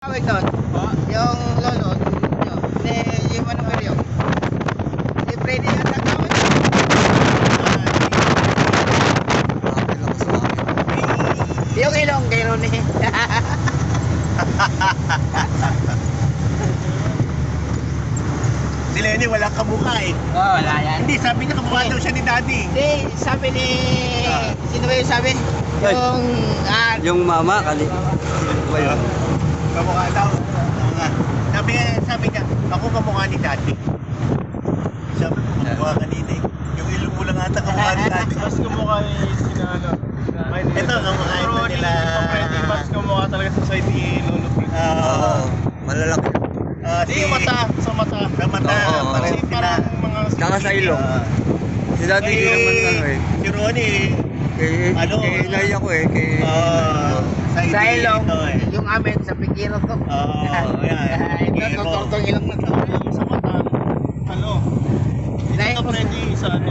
Tawag doon, yung lolo, yung ano ba yun? Si Freddy ang nagkawin. Yung ilong kay Ronnie. Si Lenny wala kamukha eh. Oh, wala yan. Hindi, sabi niya kamukha daw siya ni Daddy. Hindi, sabi ni... Sino ba yung sabi? Yung... Yung mama, ano ba yun? Kamukha daw. Sabi niya, ako kamukha ni Daddy. Sabi ko, kamukha kanina eh. Yung ilong mo lang ata kamukha ni Daddy. Mas kumukha ni sinalo. Ito, kamukha ito nila. Mas kumukha talaga sa side ni Lolo Prince. Oo, malalaki. Hindi yung mata, sa mata. Sa mata, Oo. pareho Kasi sila. parang mga... Tsaka sa ilong. Si daddy Eh, naman ano eh. Si Ronnie, Ano? Kay inay ako eh. Kay... Sa ilong, ito eh. yung amin sa pikiro to. Oo, yan. Ito, totoo ilong na to. Sa mata, ano? Hindi ka pwede sa ano.